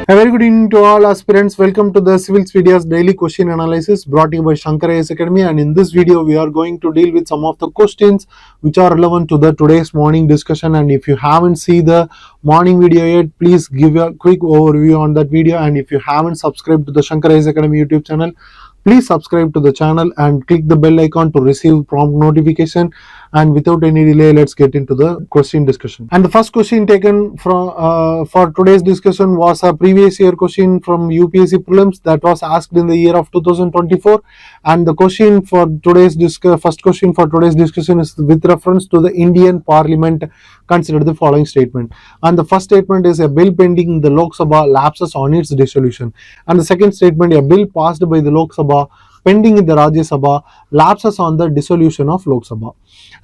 A very good evening to all aspirants. Welcome to the Civil Videos daily question analysis brought to you by Shankar IAS Academy. And in this video, we are going to deal with some of the questions which are relevant to the today's morning discussion. And if you haven't seen the morning video yet, please give a quick overview on that video. And if you haven't subscribed to the Shankar IAS Academy YouTube channel, please subscribe to the channel and click the bell icon to receive prompt notification. And without any delay, let's get into the question discussion. And the first question taken from for today's discussion was a previous year question from UPSC prelims that was asked in the year of 2024. And the question for today's first question for today's discussion is with reference to the Indian Parliament. Consider the following statement. And the first statement is a bill pending in the Lok Sabha lapses on its dissolution. And the second statement, a bill passed by the Lok Sabha pending in the Rajyasabha lapses on the dissolution of Lok Sabha.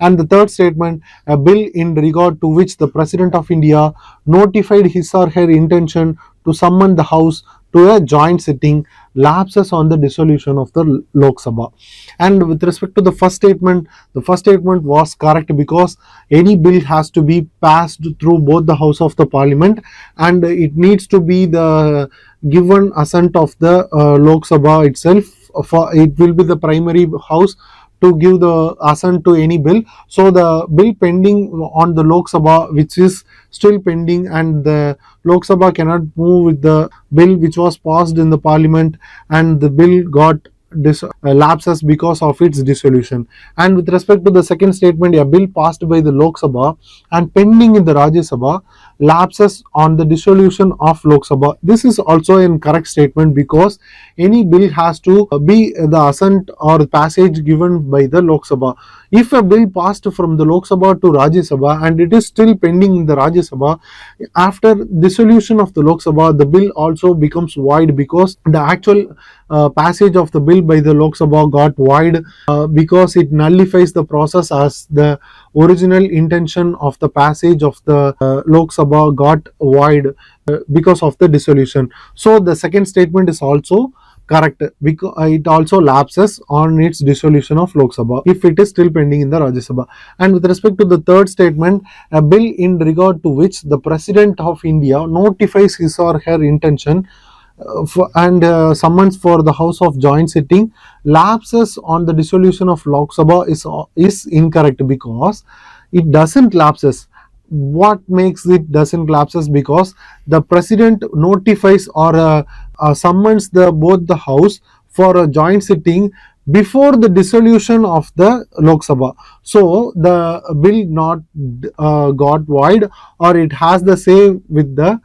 And the third statement, a bill in regard to which the President of India notified his or her intention to summon the House to a joint sitting lapses on the dissolution of the Lok Sabha. And with respect to the first statement was correct because any bill has to be passed through both the House of the Parliament and it needs to be the given assent of the Lok Sabha itself. It will be the primary house to give the assent to any bill. So the bill pending on the Lok Sabha, which is still pending, and the Lok Sabha cannot move with the bill which was passed in the Parliament, and the bill got lapses because of its dissolution. And with respect to the second statement, a bill passed by the Lok Sabha and pending in the Rajya Sabha lapses on the dissolution of Lok Sabha. This is also a correct statement because any bill has to be the assent or passage given by the Lok Sabha. If a bill passed from the Lok Sabha to Rajya Sabha and it is still pending in the Rajya Sabha, after dissolution of the Lok Sabha, the bill also becomes void because the actual passage of the bill by the Lok Sabha got void because it nullifies the process as the original intention of the passage of the Lok Sabha got void because of the dissolution. So the second statement is also correct because it also lapses on its dissolution of Lok Sabha if it is still pending in the Rajya Sabha. And with respect to the third statement, a bill in regard to which the President of India notifies his or her intention and summons for the House of joint sitting lapses on the dissolution of Lok Sabha is incorrect because it doesn't lapses. What makes it doesn't lapses? Because the President notifies or summons both the House for a joint sitting before the dissolution of the Lok Sabha. So the bill not got void or it has the same with the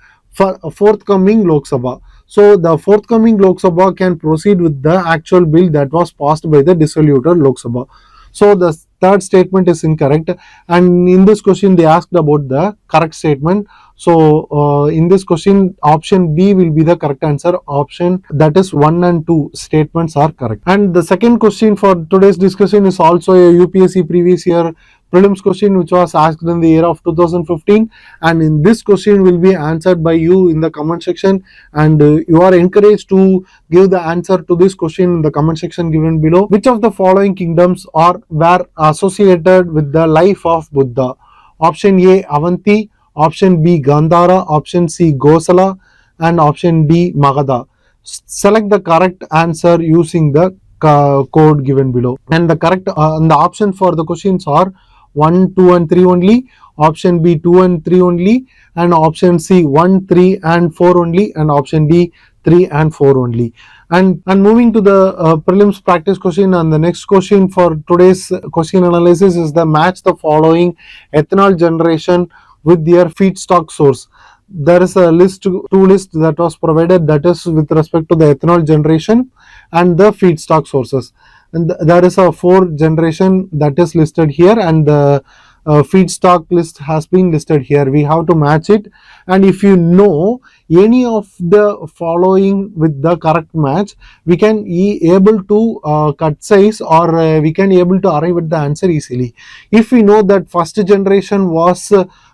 forthcoming Lok Sabha. So the forthcoming Lok Sabha can proceed with the actual bill that was passed by the dissoluted Lok Sabha. So the third statement is incorrect, and in this question they asked about the correct statement. So in this question, option B will be the correct answer. Option that is 1 and 2 statements are correct. And the second question for today's discussion is also a UPSC previous year prelims question which was asked in the year of 2015, and in this question will be answered by you in the comment section, and you are encouraged to give the answer to this question in the comment section given below. Which of the following kingdoms were associated with the life of Buddha? Option A, Avanti, option B, Gandhara, option C, Gosala, and option D, Magadha. Select the correct answer using the code given below. And the correct and the option for the questions are 1, 2 and 3 only, option B 2 and 3 only, and option C 1, 3 and 4 only, and option D 3 and 4 only. And moving to the prelims practice question, and the next question for today's question analysis is the match the following ethanol generation with their feedstock source. There is a two lists that was provided, that is with respect to the ethanol generation and the feedstock sources. And there is a 4 generation that is listed here, and the feedstock list has been listed here. We have to match it, and if you know any of the following with the correct match, we can able to cut size or we can able to arrive at the answer easily. If we know that first generation was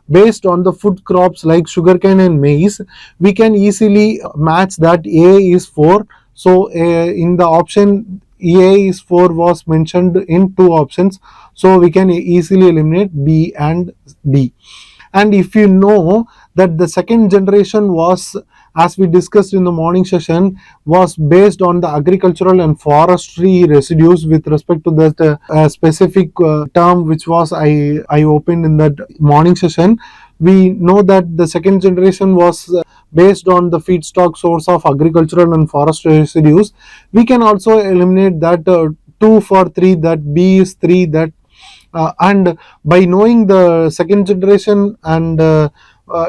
based on the food crops like sugarcane and maize, we can easily match that A is 4. So in the option A is 4 was mentioned in 2 options, so we can easily eliminate B and D. And if you know that the second generation was as we discussed in the morning session, was based on the agricultural and forestry residues with respect to that specific term which was I opened in that morning session. We know that the second generation was based on the feedstock source of agricultural and forestry residues. We can also eliminate that 2 for 3, that B is 3, that and by knowing the second generation and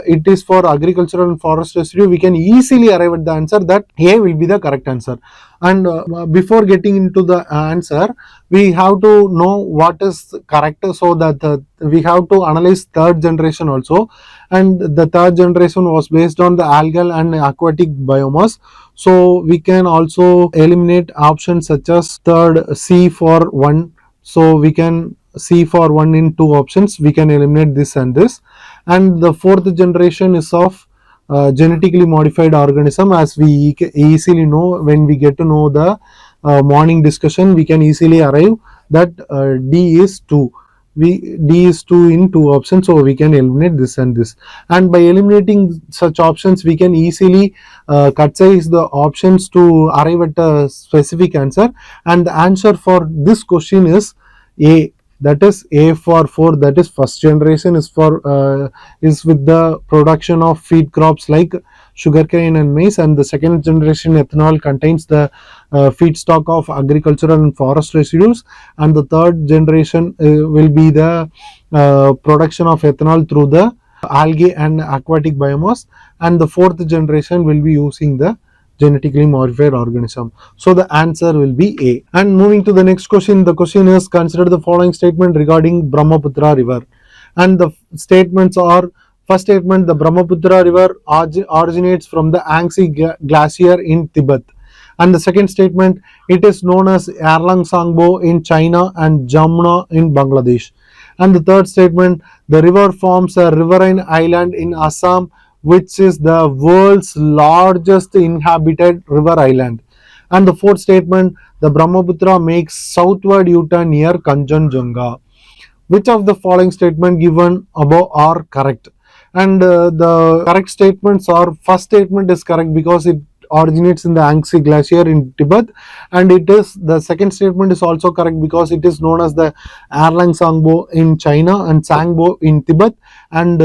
it is for agricultural and forest residue, we can easily arrive at the answer that A will be the correct answer. And before getting into the answer, we have to know what is correct, so that we have to analyze third generation also. And the third generation was based on the algal and aquatic biomass, so we can also eliminate options such as third C for 1. So we can C for 1 in 2 options, we can eliminate this and this. And the fourth generation is of genetically modified organism, as we easily know when we get to know the morning discussion, we can easily arrive that D is 2. D is 2 in 2 options, so we can eliminate this and this. And by eliminating such options, we can easily cut size the options to arrive at a specific answer. And the answer for this question is A. That is A for 4, that is first generation is for is with the production of feed crops like sugarcane and maize, and the second generation ethanol contains the feedstock of agricultural and forest residues, and the third generation will be the production of ethanol through the algae and aquatic biomass, and the fourth generation will be using the genetically modified organism. So the answer will be A. And moving to the next question, the question is, consider the following statement regarding Brahmaputra river. And the statements are, first statement, the Brahmaputra river originates from the Yangtze glacier in Tibet. And the second statement, it is known as Erlang Sangbo in China and Jamuna in Bangladesh. And the third statement, the river forms a riverine island in Assam, which is the world's largest inhabited river island. And the fourth statement, the Brahmaputra makes southward U-turn near Kanchenjunga. Which of the following statement given above are correct? And the correct statements are, first statement is correct because it originates in the Yangtze glacier in Tibet, and it is, the second statement is also correct because it is known as the Erlang Sangbo in China and Sangbo in Tibet, and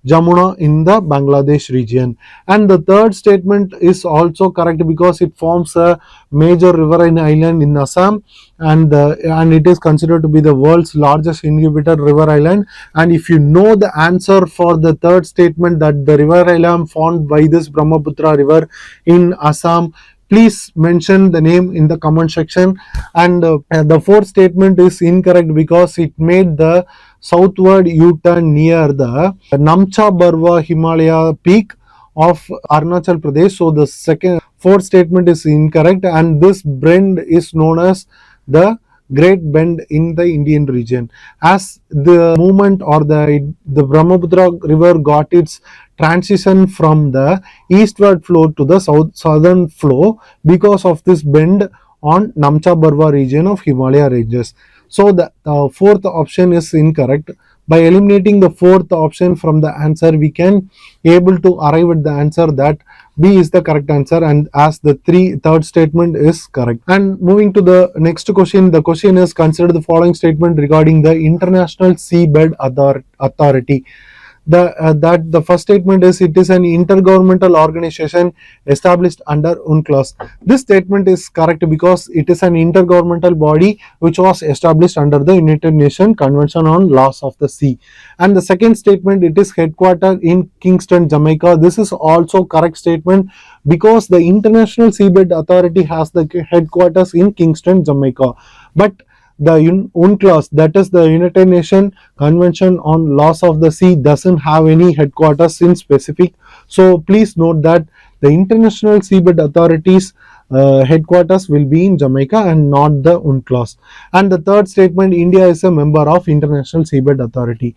Jamuna in the Bangladesh region. And the third statement is also correct because it forms a major riverine island in Assam, and it is considered to be the world's largest inhabited river island. And if you know the answer for the third statement, that the river island formed by this Brahmaputra river in Assam, please mention the name in the comment section. And the fourth statement is incorrect because it made the southward U-turn near the Namcha Barwa Himalaya peak of Arunachal Pradesh. So the fourth statement is incorrect, and this bend is known as the Great Bend in the Indian region. As the movement or the Brahmaputra river got its transition from the eastward flow to the southern flow because of this bend on Namcha Barwa region of Himalaya ranges. So the fourth option is incorrect. By eliminating the fourth option from the answer, we can able to arrive at the answer that B is the correct answer, and as the third statement is correct. And moving to the next question, the question is, consider the following statement regarding the International Seabed Authority. The first statement is, it is an intergovernmental organization established under UNCLOS. This statement is correct because it is an intergovernmental body which was established under the United Nations Convention on Laws of the Sea. And the second statement, it is headquartered in Kingston, Jamaica. This is also correct statement because the International Seabed Authority has the headquarters in Kingston, Jamaica. But the UNCLOS, that is the United Nations Convention on Laws of the Sea, doesn't have any headquarters in specific. So please note that the International Seabed Authority's headquarters will be in Jamaica and not the UNCLOS. And the third statement, India is a member of International Seabed Authority.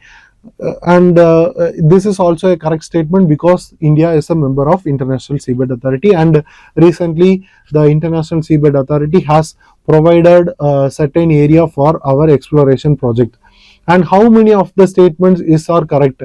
This is also a correct statement because India is a member of International Seabed Authority, and recently the International Seabed Authority has provided a certain area for our exploration project. And how many of the statements are correct?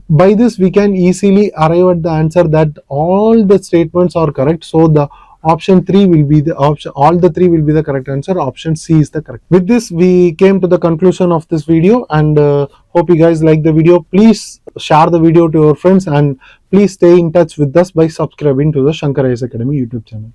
By this we can easily arrive at the answer that all the statements are correct. So the option 3 will be the option, all the 3 will be the correct answer. Option C is the correct. With this we came to the conclusion of this video, and hope you guys like the video. Please share the video to your friends, and please stay in touch with us by subscribing to the Shankar IAS Academy YouTube channel.